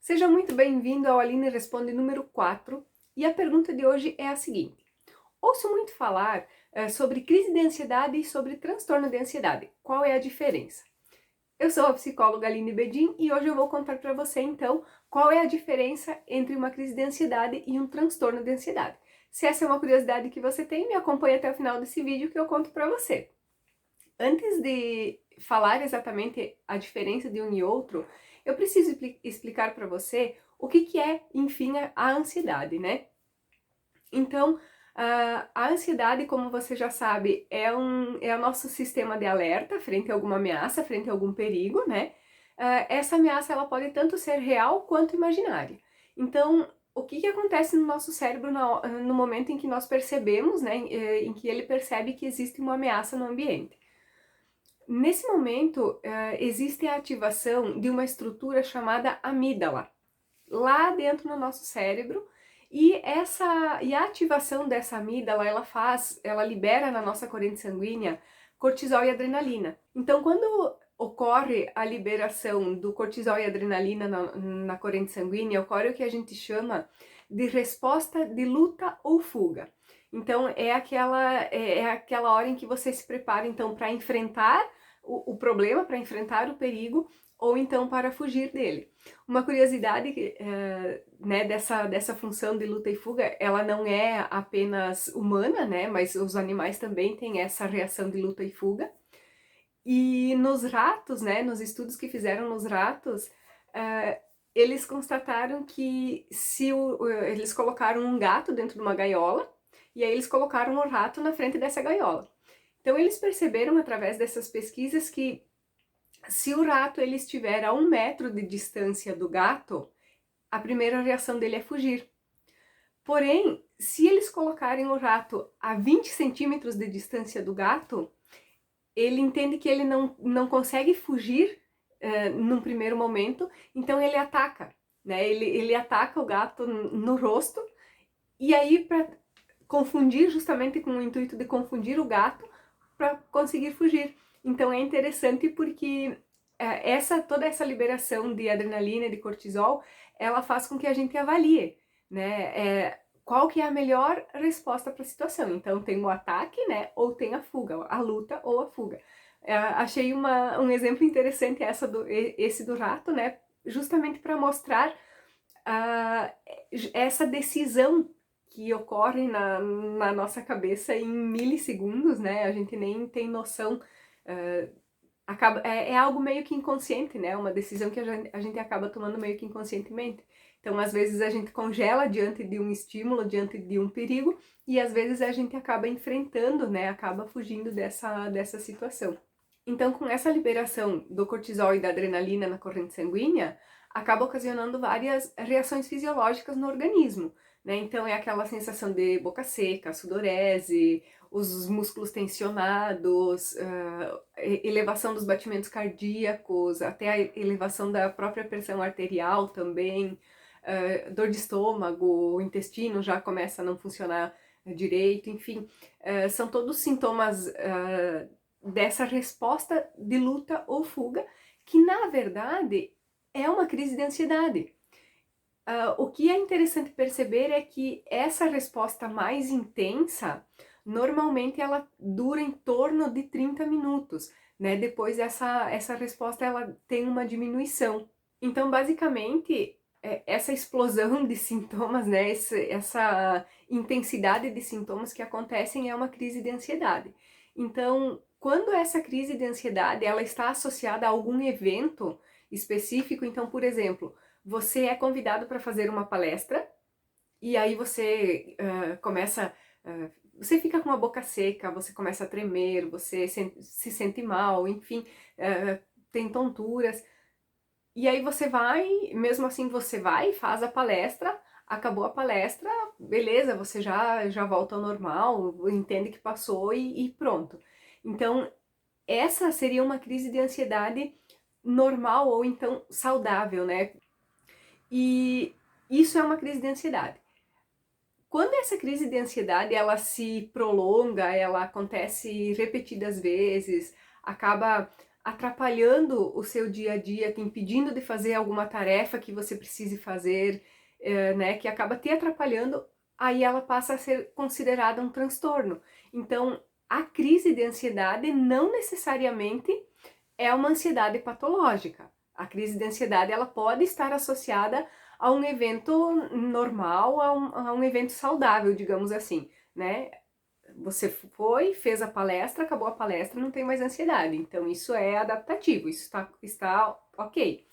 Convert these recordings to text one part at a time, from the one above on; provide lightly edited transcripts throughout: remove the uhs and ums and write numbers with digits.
Seja muito bem-vindo ao Aline Responde número 4 e a pergunta de hoje é a seguinte. Ouço muito falar sobre crise de ansiedade e sobre transtorno de ansiedade. Qual é a diferença? Eu sou a psicóloga Aline Bedin e hoje eu vou contar para você então qual é a diferença entre uma crise de ansiedade e um transtorno de ansiedade. Se essa é uma curiosidade que você tem, me acompanhe até o final desse vídeo que eu conto para você. Antes de falar exatamente a diferença de um e outro, eu preciso explicar para você o que é, enfim, a ansiedade, né? Então, a ansiedade, como você já sabe, é o nosso sistema de alerta frente a alguma ameaça, frente a algum perigo, né? Essa ameaça ela pode tanto ser real quanto imaginária. Então, o que acontece no nosso cérebro no momento em que nós percebemos, né, em que ele percebe que existe uma ameaça no ambiente? Nesse momento, existe a ativação de uma estrutura chamada amígdala, lá dentro no nosso cérebro, e a ativação dessa amígdala, ela libera na nossa corrente sanguínea cortisol e adrenalina. Então, quando ocorre a liberação do cortisol e adrenalina na corrente sanguínea, ocorre o que a gente chama de resposta de luta ou fuga. Então, é aquela hora em que você se prepara, então, para enfrentar o problema, para enfrentar o perigo, ou então para fugir dele. Uma curiosidade né, dessa função de luta e fuga, ela não é apenas humana, né, mas os animais também têm essa reação de luta e fuga. E nos ratos, né, nos estudos que fizeram nos ratos, eles constataram que eles colocaram um gato dentro de uma gaiola, e aí eles colocaram o rato na frente dessa gaiola. Então eles perceberam através dessas pesquisas que se o rato ele estiver a 1 metro de distância do gato, a primeira reação dele é fugir. Porém, se eles colocarem o rato a 20 centímetros de distância do gato, ele entende que ele não consegue fugir num primeiro momento, então ele ataca, né? Ele ataca o gato no rosto, e aí para confundir, justamente com o intuito de confundir o gato, para conseguir fugir. Então é interessante porque toda essa liberação de adrenalina e de cortisol, ela faz com que a gente avalie, né, qual que é a melhor resposta para a situação. Então tem o ataque, né, ou tem a fuga, a luta ou a fuga. Achei um exemplo interessante esse do rato, né, justamente para mostrar essa decisão que ocorre na nossa cabeça em milissegundos, né? A gente nem tem noção. É algo meio que inconsciente, né? Uma decisão que a gente acaba tomando meio que inconscientemente. Então, às vezes a gente congela diante de um estímulo, diante de um perigo, e às vezes a gente acaba enfrentando, né? Acaba fugindo dessa situação. Então, com essa liberação do cortisol e da adrenalina na corrente sanguínea, acaba ocasionando várias reações fisiológicas no organismo, né? Então, é aquela sensação de boca seca, sudorese, os músculos tensionados, elevação dos batimentos cardíacos, até a elevação da própria pressão arterial também, dor de estômago, o intestino já começa a não funcionar direito, enfim, são todos sintomas dessa resposta de luta ou fuga, que na verdade é uma crise de ansiedade. O que é interessante perceber é que essa resposta mais intensa, normalmente ela dura em torno de 30 minutos, né? Depois essa resposta ela tem uma diminuição. Então, basicamente, essa explosão de sintomas, né? Essa intensidade de sintomas que acontecem é uma crise de ansiedade. Então, quando essa crise de ansiedade ela está associada a algum evento específico, então, por exemplo, você é convidado para fazer uma palestra e aí você você fica com a boca seca, você começa a tremer, você se sente mal, enfim, tem tonturas. E aí você vai, mesmo assim você vai, faz a palestra, acabou a palestra, beleza, você já volta ao normal, entende que passou e pronto. Então, essa seria uma crise de ansiedade normal ou então saudável, né? E isso é uma crise de ansiedade. Quando essa crise de ansiedade ela se prolonga, ela acontece repetidas vezes, acaba atrapalhando o seu dia a dia, te impedindo de fazer alguma tarefa que você precise fazer, né, que acaba te atrapalhando, aí ela passa a ser considerada um transtorno. Então, a crise de ansiedade não necessariamente é uma ansiedade patológica. A crise de ansiedade ela pode estar associada a um evento normal, a um evento saudável, digamos assim, né? Você foi, fez a palestra, acabou a palestra, não tem mais ansiedade. Então, isso é adaptativo, isso está ok.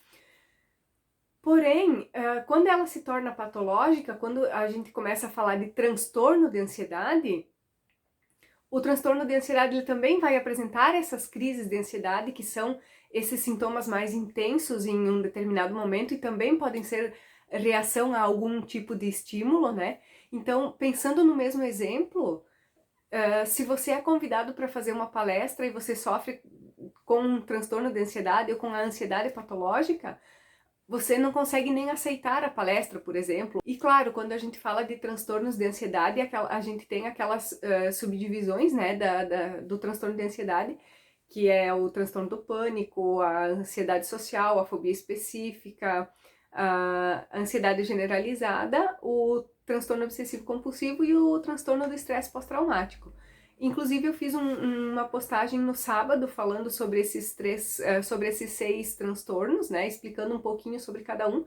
Porém, quando ela se torna patológica, quando a gente começa a falar de transtorno de ansiedade, o transtorno de ansiedade ele também vai apresentar essas crises de ansiedade, que são esses sintomas mais intensos em um determinado momento e também podem ser reação a algum tipo de estímulo, né? Então, pensando no mesmo exemplo, se você é convidado para fazer uma palestra e você sofre com um transtorno de ansiedade ou com a ansiedade patológica, você não consegue nem aceitar a palestra, por exemplo. E claro, quando a gente fala de transtornos de ansiedade, a gente tem aquelas subdivisões, né, do transtorno de ansiedade, que é o transtorno do pânico, a ansiedade social, a fobia específica, a ansiedade generalizada, o transtorno obsessivo compulsivo e o transtorno do estresse pós-traumático. Inclusive eu fiz uma postagem no sábado falando sobre sobre esses 6 transtornos, né, explicando um pouquinho sobre cada um,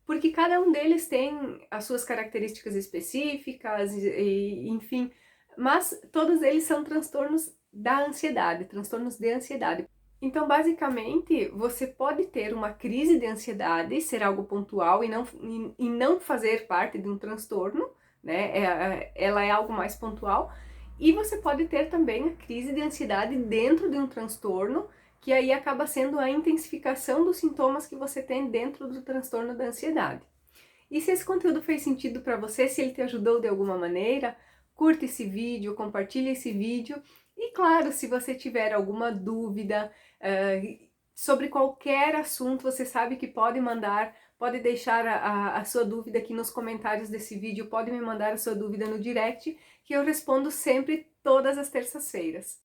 porque cada um deles tem as suas características específicas, enfim, mas todos eles são transtornos da ansiedade, transtornos de ansiedade. Então, basicamente, você pode ter uma crise de ansiedade, ser algo pontual e não fazer parte de um transtorno, né? Ela é algo mais pontual. E você pode ter também a crise de ansiedade dentro de um transtorno, que aí acaba sendo a intensificação dos sintomas que você tem dentro do transtorno da ansiedade. E se esse conteúdo fez sentido para você, se ele te ajudou de alguma maneira, curta esse vídeo, compartilhe esse vídeo. E claro, se você tiver alguma dúvida sobre qualquer assunto, você sabe que pode mandar, pode deixar a sua dúvida aqui nos comentários desse vídeo, pode me mandar a sua dúvida no direct, que eu respondo sempre todas as terças-feiras.